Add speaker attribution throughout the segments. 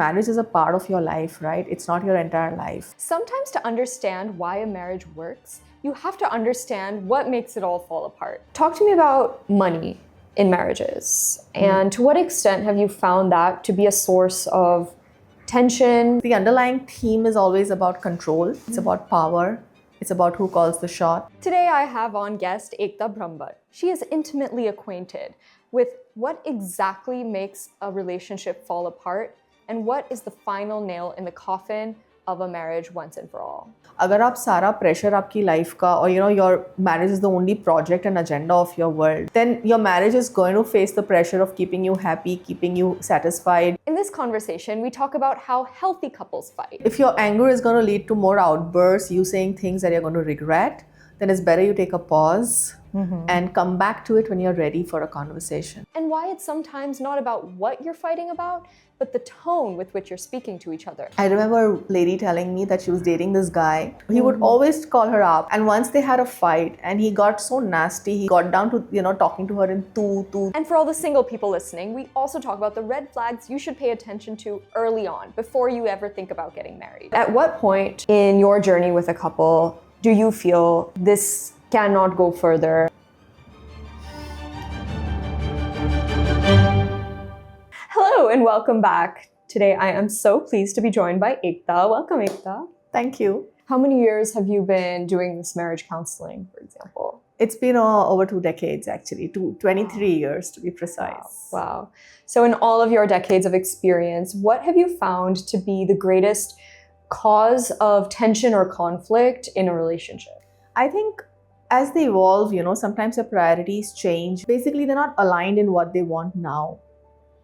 Speaker 1: marriage is a part of your life, right? It's not your entire life.
Speaker 2: Sometimes to understand why a marriage works, you have to understand what makes it all fall apart. Talk to me about money in marriages. And to what extent have you found that to be a source of tension?
Speaker 1: The underlying theme is always about control. It's about power. It's about who calls the shot.
Speaker 2: Today I have on guest Aekta Brahmbhatt. She is intimately acquainted with what exactly makes a relationship fall apart and what is the final nail in the coffin of a marriage once and for all.
Speaker 1: अगर आप सारा pressure आपकी life का और your marriage is the only project and agenda of your world, then your marriage is going to face the pressure of keeping you happy, keeping you satisfied.
Speaker 2: In this conversation, we talk about how healthy couples fight.
Speaker 1: If your anger is going to lead to more outbursts, you saying things that you're going to regret, then it's better you take a pause and come back to it when you're ready for a conversation.
Speaker 2: And why it's sometimes not about what you're fighting about, but the tone with which you're speaking to each other.
Speaker 1: I remember a lady telling me that she was dating this guy. He would always call her up, and once they had a fight and he got so nasty, he got down to talking to her in tu.
Speaker 2: And for all the single people listening, we also talk about the red flags you should pay attention to early on before you ever think about getting married. At what point in your journey with a couple do you feel this cannot go further? Hello and welcome back. Today I am so pleased to be joined by Aekta. Welcome, Aekta.
Speaker 1: Thank you.
Speaker 2: How many years have you been doing this marriage counseling, for example?
Speaker 1: It's been over 2 decades, actually, 23 years to be precise.
Speaker 2: Wow. So in all of your decades of experience, what have you found to be the greatest cause of tension or conflict in a relationship?
Speaker 1: I think as they evolve, sometimes their priorities change. Basically, they're not aligned in what they want now.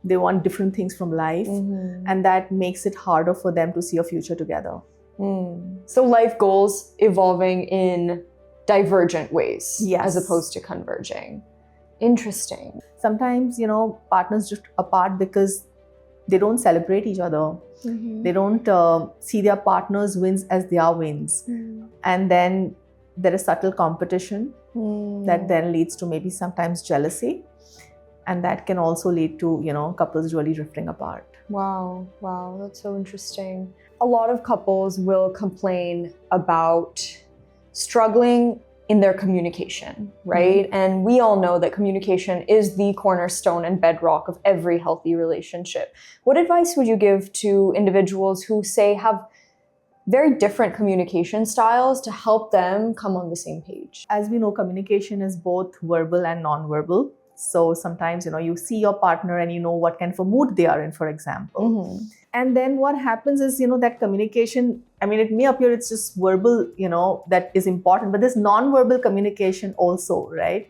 Speaker 1: They want different things from life, and that makes it harder for them to see a future together.
Speaker 2: So life goals evolving in divergent ways,
Speaker 1: yes,
Speaker 2: as opposed to converging. Interesting.
Speaker 1: Sometimes, partners drift apart because they don't celebrate each other. They don't see their partner's wins as their wins. And then there is subtle competition that then leads to maybe sometimes jealousy. And that can also lead to, couples really drifting apart.
Speaker 2: Wow, that's so interesting. A lot of couples will complain about struggling in their communication, right? And we all know that communication is the cornerstone and bedrock of every healthy relationship. What advice would you give to individuals who, say, have very different communication styles to help them come on the same page?
Speaker 1: As we know, communication is both verbal and non-verbal. So sometimes, you see your partner and you know what kind of a mood they are in, for example. And then what happens is, that communication, it may appear it's just verbal, that is important, but there's non-verbal communication also, right?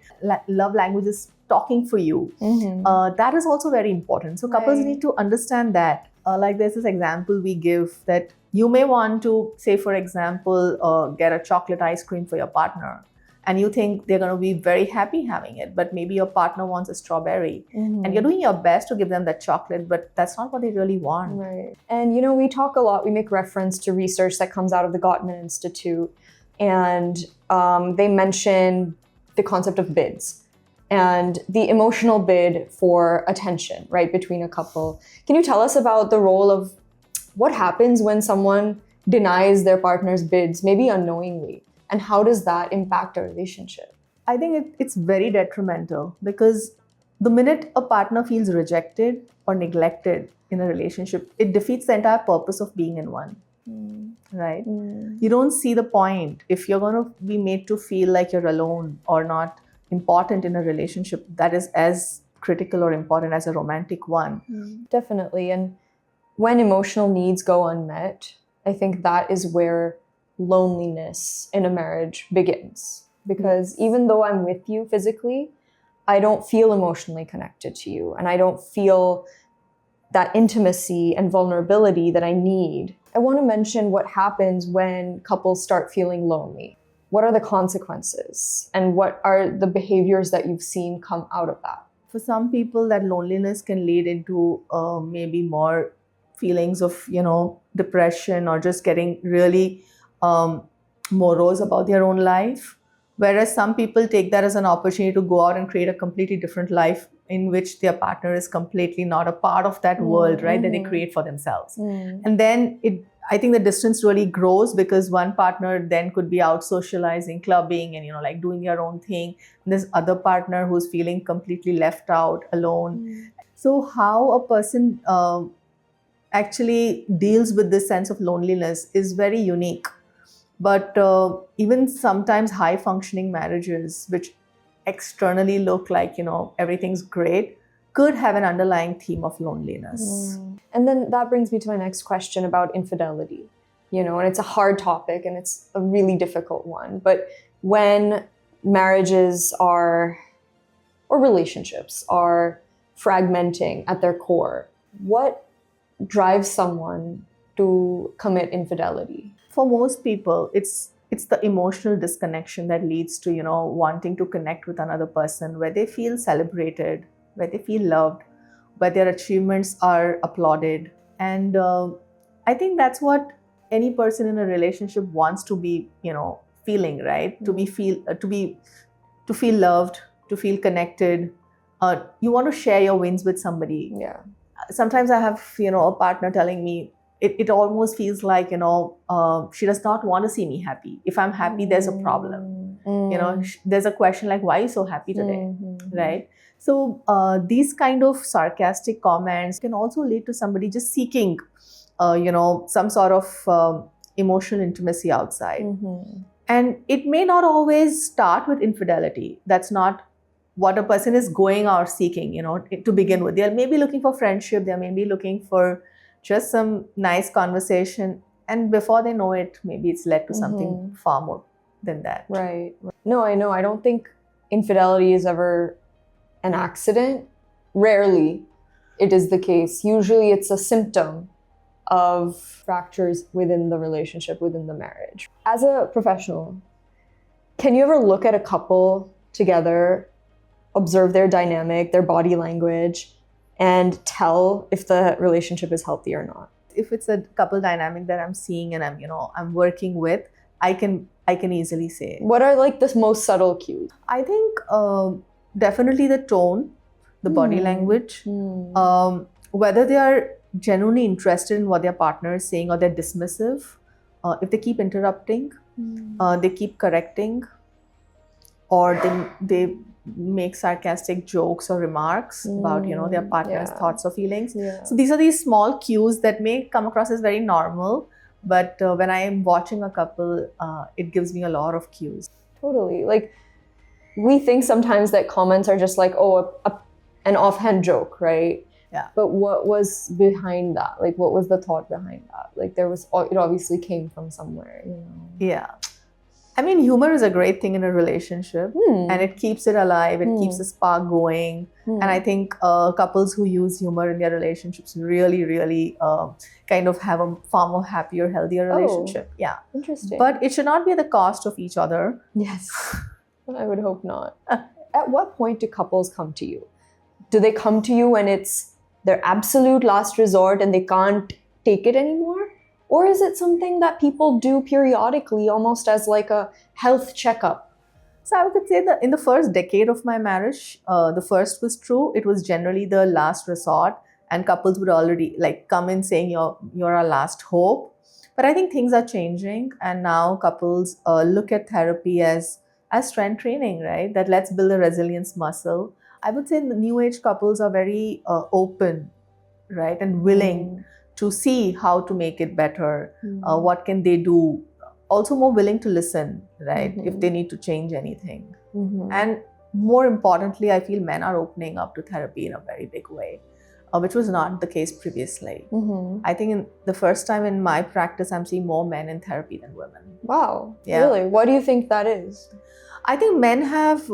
Speaker 1: Love language is talking for you. That is also very important. So couples need to understand that. Like there's this example we give that you may want to, say, for example, get a chocolate ice cream for your partner. And you think they're going to be very happy having it, but maybe your partner wants a strawberry. And you're doing your best to give them that chocolate, but that's not what they really want.
Speaker 2: Right. And, we talk a lot, we make reference to research that comes out of the Gottman Institute. And they mention the concept of bids and the emotional bid for attention, right, between a couple. Can you tell us about the role of what happens when someone denies their partner's bids, maybe unknowingly? And how does that impact a relationship?
Speaker 1: I think it's very detrimental because the minute a partner feels rejected or neglected in a relationship, it defeats the entire purpose of being in one, right? You don't see the point. If you're going to be made to feel like you're alone or not important in a relationship that is as critical or important as a romantic one.
Speaker 2: Definitely. And when emotional needs go unmet, I think that is where loneliness in a marriage begins. Because even though I'm with you physically, I don't feel emotionally connected to you. And I don't feel that intimacy and vulnerability that I need. I want to mention what happens when couples start feeling lonely. What are the consequences? And what are the behaviors that you've seen come out of that?
Speaker 1: For some people, that loneliness can lead into maybe more feelings of, depression or just getting really morose about their own life. Whereas some people take that as an opportunity to go out and create a completely different life in which their partner is completely not a part of that world, right, that they create for themselves. And then I think the distance really grows because one partner then could be out socializing, clubbing, and, you know, like doing their own thing. And this other partner who's feeling completely left out, alone. So how a person actually deals with this sense of loneliness is very unique. But even sometimes high functioning marriages, which externally look like, you know, everything's great, could have an underlying theme of loneliness.
Speaker 2: And then that brings me to my next question about infidelity. You know, and it's a hard topic and it's a really difficult one. But when marriages or relationships are fragmenting at their core, what drives someone to commit infidelity?
Speaker 1: For most people, it's the emotional disconnection that leads to, you know, wanting to connect with another person where they feel celebrated, where they feel loved, where their achievements are applauded. And I think that's what any person in a relationship wants to be, you know, feeling, right? To feel loved, to feel connected. You want to share your wins with somebody.
Speaker 2: Yeah.
Speaker 1: Sometimes I have, you know, a partner telling me, it almost feels like, you know, she does not want to see me happy. If I'm happy, there's a problem. You know, there's a question like, why are you so happy today? Right? So these kind of sarcastic comments can also lead to somebody just seeking, you know, some sort of emotional intimacy outside. And it may not always start with infidelity. That's not what a person is going out seeking, you know, to begin with. They may be looking for friendship. They may be looking for just some nice conversation. And before they know it, maybe it's led to something far more than that.
Speaker 2: Right. No, I know. I don't think infidelity is ever an accident. Rarely it is the case. Usually it's a symptom of fractures within the relationship, within the marriage. As a professional, can you ever look at a couple together, observe their dynamic, their body language, and tell if the relationship is healthy or not?
Speaker 1: If it's a couple dynamic that I'm seeing and I'm working with, I can easily say.
Speaker 2: What are like the most subtle cues?
Speaker 1: I think definitely the tone, the body language, whether they are genuinely interested in what their partner is saying or they're dismissive, if they keep interrupting, they keep correcting, or they make sarcastic jokes or remarks about, you know, their partner's thoughts or feelings. So these are these small cues that may come across as very normal, but when I am watching a couple, it gives me a lot of cues.
Speaker 2: Totally. Like, we think sometimes that comments are just like, an offhand joke, right?
Speaker 1: Yeah.
Speaker 2: But what was behind that? Like, what was the thought behind that? Like, it obviously came from somewhere, you know?
Speaker 1: Yeah. I mean, humor is a great thing in a relationship, and it keeps it alive. It keeps the spark going. And I think couples who use humor in their relationships really, really kind of have a far more happier, healthier relationship. Yeah.
Speaker 2: Interesting.
Speaker 1: But it should not be at the cost of each other.
Speaker 2: Yes. I would hope not. At what point do couples come to you? Do they come to you when it's their absolute last resort and they can't take it anymore? Or is it something that people do periodically, almost as like a health checkup?
Speaker 1: So I would say that in the first decade of my marriage, the first was true. It was generally the last resort, and couples would already like come in saying you're our last hope. But I think things are changing, and now couples look at therapy as strength training, right? That let's build a resilience muscle. I would say the new age couples are very open, right, and willing to see how to make it better. What can they do? Also more willing to listen, right, if they need to change anything. And more importantly, I feel men are opening up to therapy in a very big way, which was not the case previously. I think in the first time in my practice, I'm seeing more men in therapy than women.
Speaker 2: Wow.
Speaker 1: Yeah.
Speaker 2: Really? What do you think that is?
Speaker 1: I think men have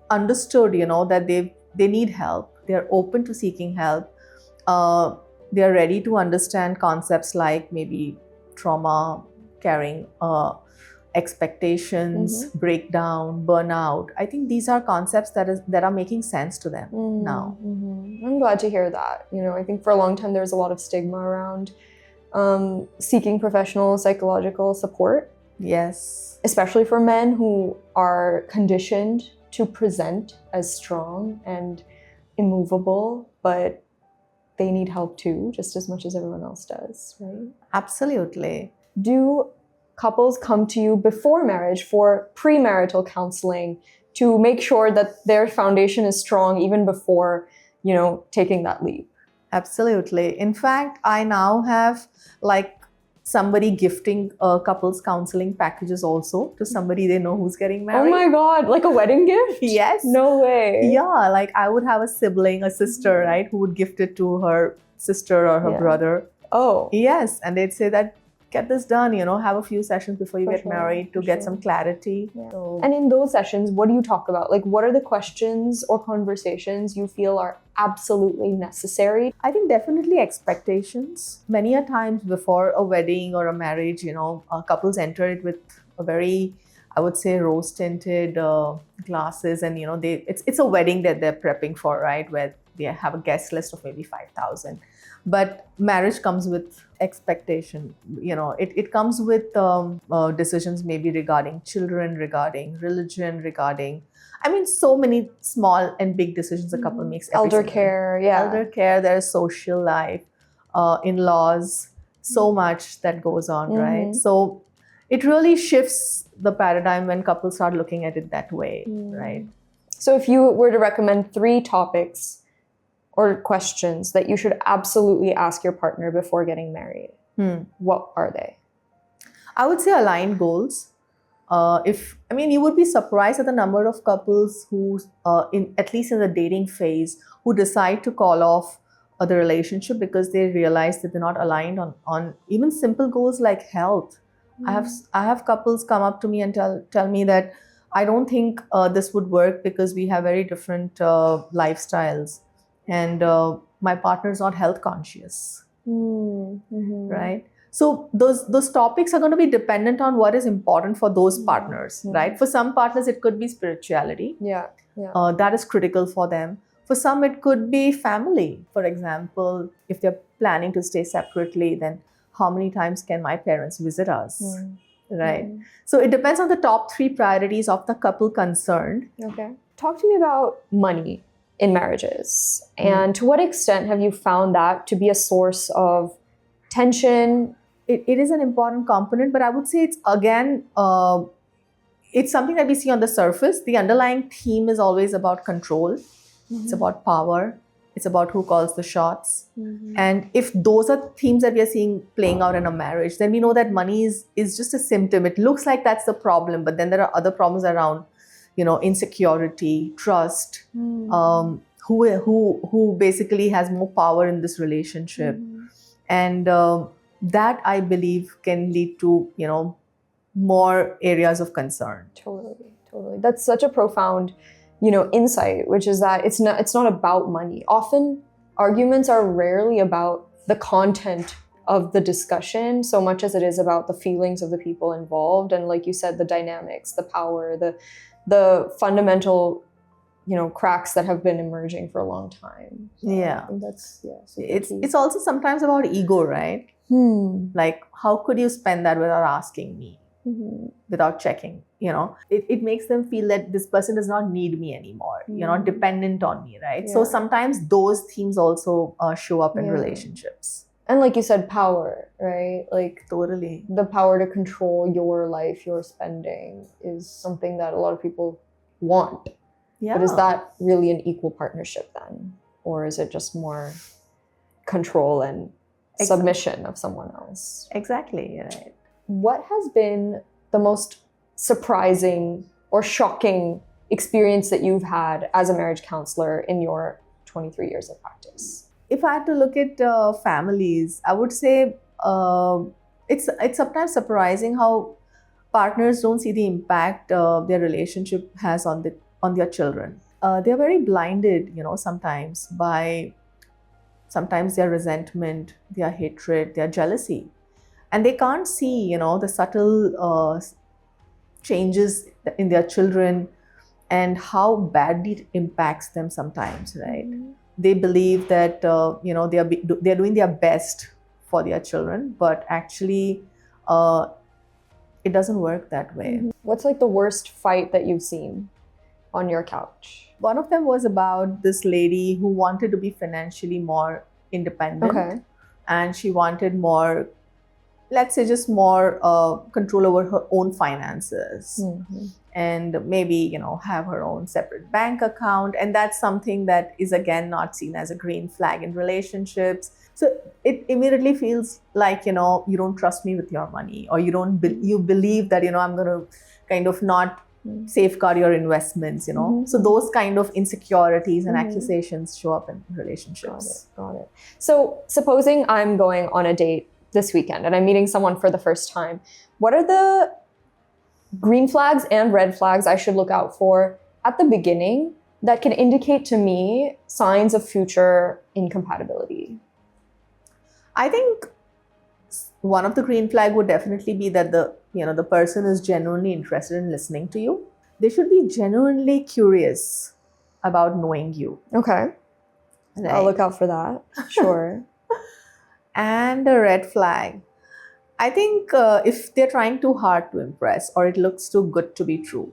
Speaker 1: understood, you know, that they need help. They're open to seeking help. They're ready to understand concepts like maybe trauma, carrying expectations, breakdown, burnout. I think these are concepts that are making sense to them now.
Speaker 2: I'm glad to hear that. You know, I think for a long time there was a lot of stigma around seeking professional psychological support.
Speaker 1: Yes.
Speaker 2: Especially for men who are conditioned to present as strong and immovable, but they need help too, just as much as everyone else does, right?
Speaker 1: Absolutely.
Speaker 2: Do couples come to you before marriage for premarital counseling to make sure that their foundation is strong even before, taking that leap?
Speaker 1: Absolutely. In fact, I now have like somebody gifting couples counseling packages also to somebody they know who's getting married.
Speaker 2: Oh my God, like a wedding gift?
Speaker 1: Yes.
Speaker 2: No way.
Speaker 1: Yeah, like I would have a sibling, a sister, right, who would gift it to her sister or her brother.
Speaker 2: Oh.
Speaker 1: Yes, and they'd say that, get this done, have a few sessions before you
Speaker 2: For
Speaker 1: get
Speaker 2: sure,
Speaker 1: married to
Speaker 2: for
Speaker 1: get
Speaker 2: sure.
Speaker 1: some clarity.
Speaker 2: Yeah.
Speaker 1: So,
Speaker 2: And in those sessions, what do you talk about? Like, what are the questions or conversations you feel are absolutely necessary?
Speaker 1: I think definitely expectations. Many a times before a wedding or a marriage, couples enter it with a very, I would say, rose-tinted glasses, and it's a wedding that they're prepping for, right? Where they have a guest list of maybe 5,000. But marriage comes with expectation. It comes with decisions maybe regarding children, regarding religion, regarding, so many small and big decisions a couple makes.
Speaker 2: Elder care, yeah.
Speaker 1: Elder care, there's social life, in-laws, so much that goes on, right? So it really shifts the paradigm when couples start looking at it that way, right?
Speaker 2: So if you were to recommend 3 topics or questions that you should absolutely ask your partner before getting married, what are they?
Speaker 1: I would say aligned goals. You would be surprised at the number of couples who, at least in the dating phase, who decide to call off the relationship because they realize that they're not aligned on even simple goals like health. I have couples come up to me and tell me that I don't think this would work because we have very different lifestyles, and my partner is not health conscious, right? So those topics are going to be dependent on what is important for those partners, right? For some partners, it could be spirituality. That is critical for them. For some, it could be family. For example, if they're planning to stay separately, then how many times can my parents visit us, right? So it depends on the top 3 priorities of the couple concerned.
Speaker 2: Okay. Talk to me about money in marriages. And to what extent have you found that to be a source of tension?
Speaker 1: It is an important component, but I would say it's, again, it's something that we see on the surface. The underlying theme is always about control. It's about power. It's about who calls the shots. And if those are themes that we are seeing playing out in a marriage, then we know that money is just a symptom. It looks like that's the problem, but then there are other problems around, insecurity, trust, who basically has more power in this relationship. And that, I believe, can lead to, more areas of concern.
Speaker 2: Totally. That's such a profound, insight, which is that it's not about money. Often arguments are rarely about the content of the discussion so much as it is about the feelings of the people involved. And like you said, the dynamics, the power, the fundamental, cracks that have been emerging for a long time. So
Speaker 1: Yeah.
Speaker 2: I think that's,
Speaker 1: It's also sometimes about ego, right? Like, how could you spend that without asking me, without checking? It makes them feel that this person does not need me anymore. You're not dependent on me, right? So sometimes those themes also show up in relationships.
Speaker 2: And like you said, power, right? Like,
Speaker 1: Totally.
Speaker 2: the power to control your life, your spending is something that a lot of people want.
Speaker 1: Yeah.
Speaker 2: But is that really an equal partnership then? Or is it just more control and submission of someone else?
Speaker 1: Exactly, right.
Speaker 2: What has been the most surprising or shocking experience that you've had as a marriage counselor in your 23 years of practice?
Speaker 1: If I had to look at families, I would say it's sometimes surprising how partners don't see the impact their relationship has on their children. They're very blinded, sometimes by their resentment, their hatred, their jealousy. And they can't see, the subtle changes in their children and how badly it impacts them sometimes, right? They believe that, they're doing their best for their children, but actually it doesn't work that way.
Speaker 2: What's like the worst fight that you've seen on your couch?
Speaker 1: One of them was about this lady who wanted to be financially more independent.
Speaker 2: Okay.
Speaker 1: And she wanted more, let's say, just more control over her own finances. And maybe, have her own separate bank account. And that's something that is, again, not seen as a green flag in relationships. So it immediately feels like, you don't trust me with your money, or you believe that, I'm going to kind of not safeguard your investments, So those kind of insecurities and accusations show up in relationships.
Speaker 2: Got it. So supposing I'm going on a date this weekend and I'm meeting someone for the first time, what are the green flags and red flags I should look out for at the beginning that can indicate to me signs of future incompatibility?
Speaker 1: I think one of the green flag would definitely be that the person is genuinely interested in listening to you. They should be genuinely curious about knowing you.
Speaker 2: Okay.
Speaker 1: Right?
Speaker 2: I'll look out for that. Sure.
Speaker 1: And a red flag, I think if they're trying too hard to impress, or it looks too good to be true,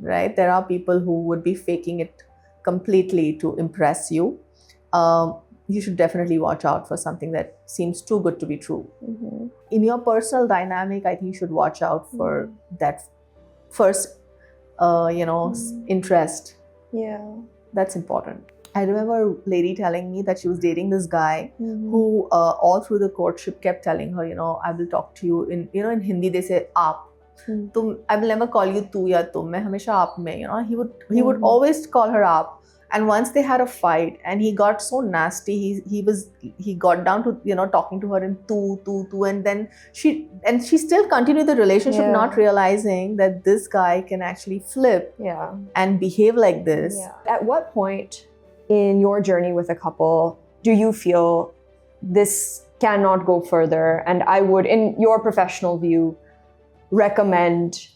Speaker 1: right? There are people who would be faking it completely to impress you. You should definitely watch out for something that seems too good to be true. In your personal dynamic, I think you should watch out for that first, interest.
Speaker 2: Yeah.
Speaker 1: That's important. I remember a lady telling me that she was dating this guy who all through the courtship kept telling her, I will talk to you in Hindi they say aap. I will never call you tu ya tum. Main hamesha aap mein, He would always call her aap. And once they had a fight, and he got so nasty, he got down to talking to her in tu, and then she still continued the relationship, not realizing that this guy can actually flip and behave like this.
Speaker 2: Yeah. At what point in your journey with a couple do you feel this cannot go further, and I would, in your professional view, recommend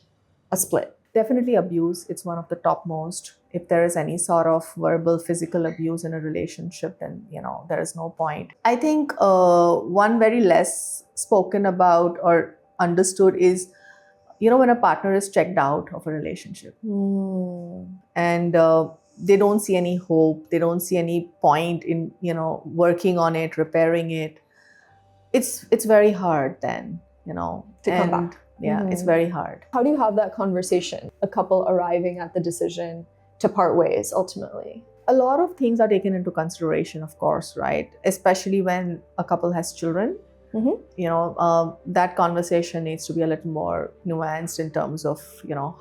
Speaker 2: a split?
Speaker 1: Definitely abuse. It's one of the topmost. If there is any sort of verbal, physical abuse in a relationship, then, there is no point. I think one very less spoken about or understood is, when a partner is checked out of a relationship. And they don't see any hope. They don't see any point in, working on it, repairing it. It's very hard then,
Speaker 2: to come back.
Speaker 1: Yeah, it's very hard.
Speaker 2: How do you have that conversation? A couple arriving at the decision to part ways ultimately?
Speaker 1: A lot of things are taken into consideration, of course, right? Especially when a couple has children. That conversation needs to be a little more nuanced in terms of,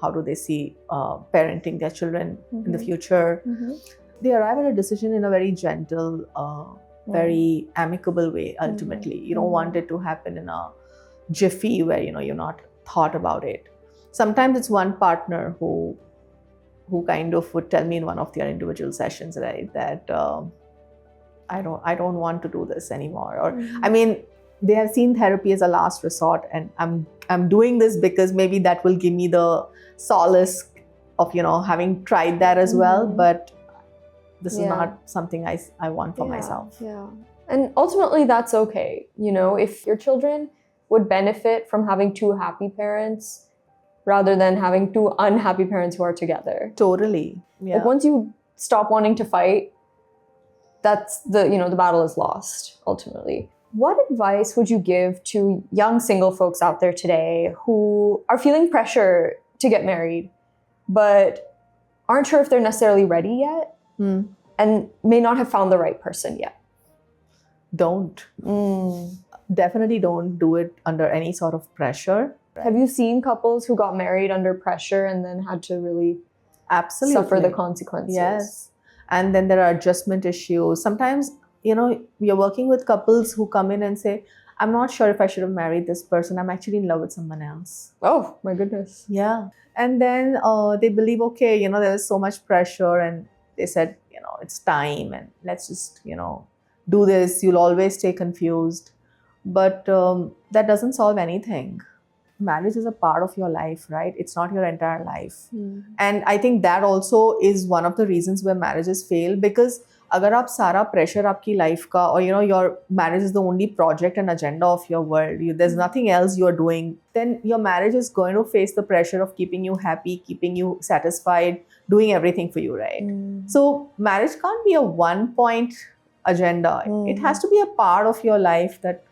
Speaker 1: how do they see parenting their children in the future. They arrive at a decision in a very gentle, very amicable way, ultimately. You don't want it to happen in a jiffy where, you're not thought about it. Sometimes it's one partner who kind of would tell me in one of their individual sessions, right, that I don't want to do this anymore. Or, I mean, they have seen therapy as a last resort, and I'm doing this because maybe that will give me the solace of, having tried that as well. But this is not something I want for myself.
Speaker 2: Yeah. And ultimately, that's okay. If your children would benefit from having two happy parents rather than having two unhappy parents who are together.
Speaker 1: Totally. Yeah.
Speaker 2: Like once you stop wanting to fight, that's the battle is lost ultimately. What advice would you give to young single folks out there today who are feeling pressure to get married, but aren't sure if they're necessarily ready yet and may not have found the right person yet?
Speaker 1: Don't. Definitely don't do it under any sort of pressure.
Speaker 2: Have you seen couples who got married under pressure and then had to really suffer the consequences?
Speaker 1: Yes. And then there are adjustment issues. Sometimes, you're working with couples who come in and say, I'm not sure if I should have married this person. I'm actually in love with someone else.
Speaker 2: Oh, my goodness.
Speaker 1: Yeah. And then they believe, okay, there was so much pressure, and they said, it's time, and let's just, do this. You'll always stay confused. But that doesn't solve anything. Marriage is a part of your life, right? It's not your entire life. And I think that also is one of the reasons where marriages fail, because agar aap sara pressure aapki life ka, or your marriage is the only project and agenda of your world, there's nothing else you're doing, then your marriage is going to face the pressure of keeping you happy, keeping you satisfied, doing everything for you, right? So marriage can't be a one-point agenda. It has to be a part of your life that,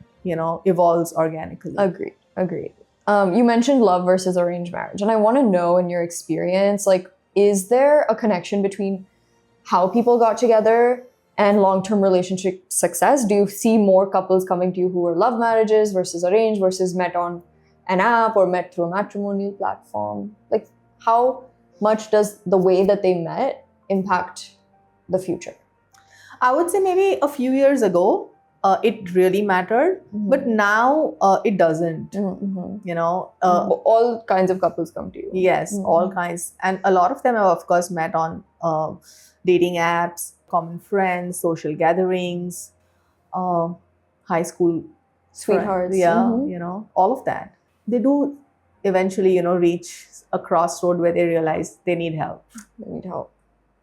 Speaker 1: evolves organically.
Speaker 2: Agreed. You mentioned love versus arranged marriage, and I want to know, in your experience, like, is there a connection between how people got together and long-term relationship success? Do you see more couples coming to you who are love marriages versus arranged versus met on an app or met through a matrimonial platform? Like, how much does the way that they met impact the future?
Speaker 1: I would say maybe a few years ago, it really mattered, but now it doesn't.
Speaker 2: All kinds of couples come to you.
Speaker 1: Yes, all kinds. And a lot of them have, of course, met on dating apps, common friends, social gatherings, high school
Speaker 2: Sweethearts.
Speaker 1: all of that. They do eventually, reach a crossroad where they realize they need help.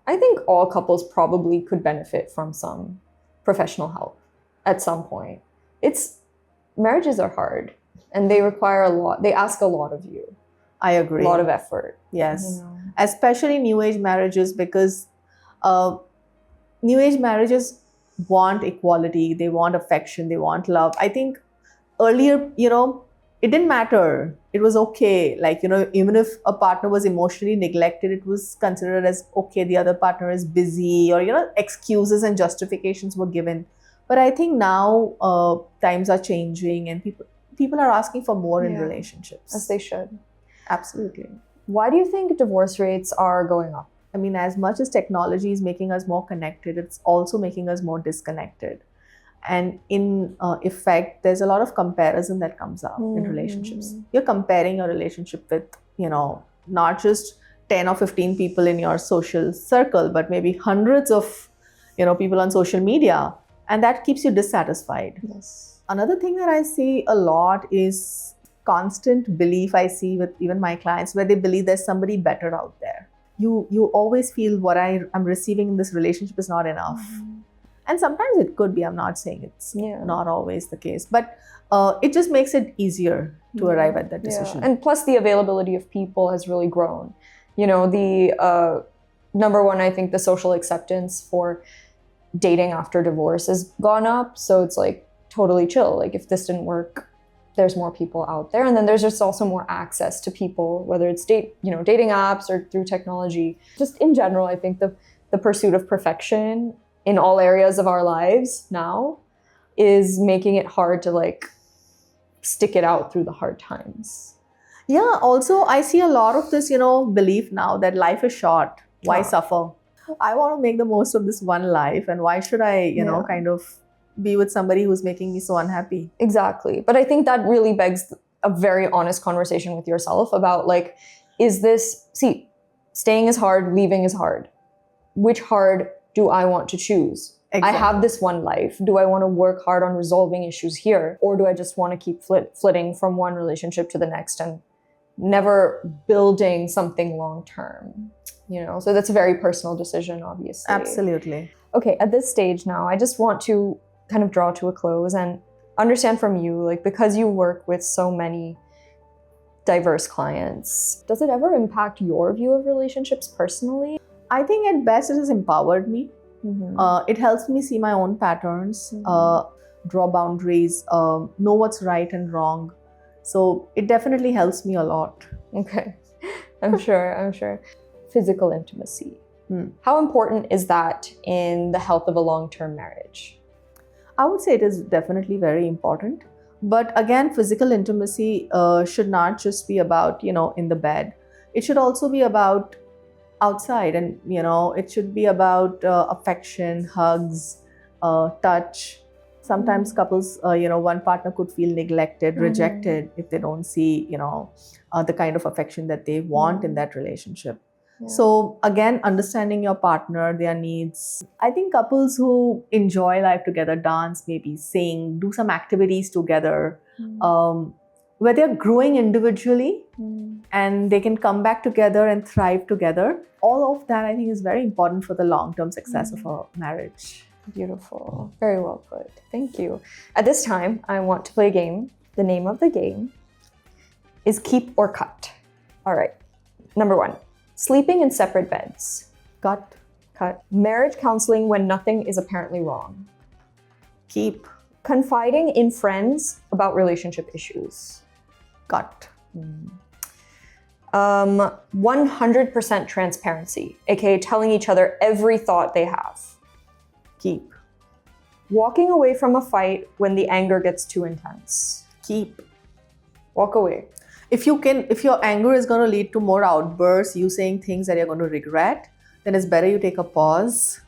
Speaker 2: I think all couples probably could benefit from some professional help at some point. Marriages are hard and they require a lot. They ask a lot of you.
Speaker 1: I agree.
Speaker 2: A lot of effort.
Speaker 1: Yes. Especially new age marriages, because new age marriages want equality. They want affection. They want love. I think earlier, it didn't matter. It was okay. Like, even if a partner was emotionally neglected, it was considered as okay, the other partner is busy, or, excuses and justifications were given. But I think now times are changing and people are asking for more in relationships.
Speaker 2: As they should.
Speaker 1: Absolutely.
Speaker 2: Why do you think divorce rates are going up?
Speaker 1: I mean, as much as technology is making us more connected, it's also making us more disconnected. And in effect, there's a lot of comparison that comes up in relationships. You're comparing your relationship with, not just 10 or 15 people in your social circle, but maybe hundreds of, people on social media. And that keeps you dissatisfied.
Speaker 2: Yes.
Speaker 1: Another thing that I see a lot is constant belief I see with even my clients, where they believe there's somebody better out there. You always feel what I'm receiving in this relationship is not enough. And sometimes it could be. I'm not saying it's not always the case. But it just makes it easier to arrive at that decision.
Speaker 2: And plus the availability of people has really grown. The number one, I think the social acceptance for dating after divorce has gone up. So it's like totally chill. Like, if this didn't work, there's more people out there. And then there's just also more access to people, whether it's dating apps or through technology. Just in general, I think the pursuit of perfection in all areas of our lives now is making it hard to stick it out through the hard times.
Speaker 1: Yeah, also I see a lot of this, belief now that life is short. Why suffer? I want to make the most of this one life, and why should I, kind of be with somebody who's making me so unhappy?
Speaker 2: Exactly. But I think that really begs a very honest conversation with yourself about staying is hard, leaving is hard. Which hard do I want to choose? Exactly. I have this one life. Do I want to work hard on resolving issues here? Or do I just want to keep flitting from one relationship to the next and never building something long-term? So that's a very personal decision, obviously.
Speaker 1: Absolutely.
Speaker 2: Okay, at this stage now, I just want to kind of draw to a close and understand from you, because you work with so many diverse clients, does it ever impact your view of relationships personally?
Speaker 1: I think at best it has empowered me. It helps me see my own patterns, draw boundaries, know what's right and wrong. So it definitely helps me a lot.
Speaker 2: Okay, I'm sure. Physical intimacy. How important is that in the health of a long-term marriage?
Speaker 1: I would say it is definitely very important. But again, physical intimacy should not just be about, in the bed. It should also be about outside, and, it should be about affection, hugs, touch. Sometimes couples, one partner could feel neglected, rejected if they don't see, the kind of affection that they want in that relationship. Yeah. So again, understanding your partner, their needs. I think couples who enjoy life together, dance, maybe sing, do some activities together, where they're growing individually and they can come back together and thrive together. All of that, I think, is very important for the long-term success of a marriage.
Speaker 2: Beautiful. Very well put. Thank you. At this time, I want to play a game. The name of the game is Keep or Cut. All right. Number one. Sleeping in separate beds.
Speaker 1: Cut.
Speaker 2: Cut. Marriage counseling when nothing is apparently wrong.
Speaker 1: Keep.
Speaker 2: Confiding in friends about relationship issues.
Speaker 1: Cut.
Speaker 2: 100% transparency, aka telling each other every thought they have.
Speaker 1: Keep.
Speaker 2: Walking away from a fight when the anger gets too intense.
Speaker 1: Keep.
Speaker 2: Walk away.
Speaker 1: If your anger is going to lead to more outbursts, you saying things that you're going to regret, then it's better you take a pause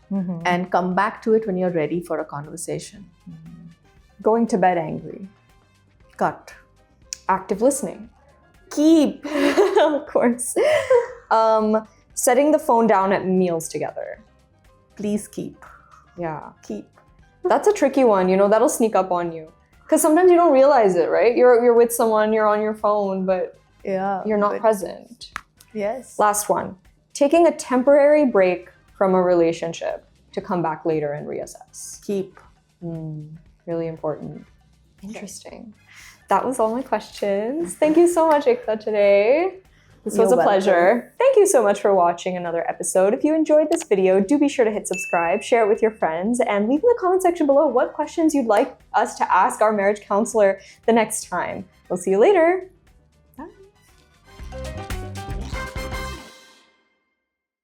Speaker 1: and come back to it when you're ready for a conversation.
Speaker 2: Going to bed angry.
Speaker 1: Cut.
Speaker 2: Active listening. Keep. Of course. Setting the phone down at meals together.
Speaker 1: Please keep.
Speaker 2: Yeah.
Speaker 1: Keep.
Speaker 2: That's a tricky one, you know, that'll sneak up on you. Because sometimes you don't realize it, right? You're with someone, you're on your phone, but you're not present.
Speaker 1: Yes.
Speaker 2: Last one. Taking a temporary break from a relationship to come back later and reassess.
Speaker 1: Keep.
Speaker 2: Really important. Interesting. That was all my questions. Thank you so much, Aekta, today. This was a pleasure. Thank you so much for watching another episode. If you enjoyed this video, do be sure to hit subscribe, share it with your friends, and leave in the comment section below what questions you'd like us to ask our marriage counselor the next time. We'll see you later.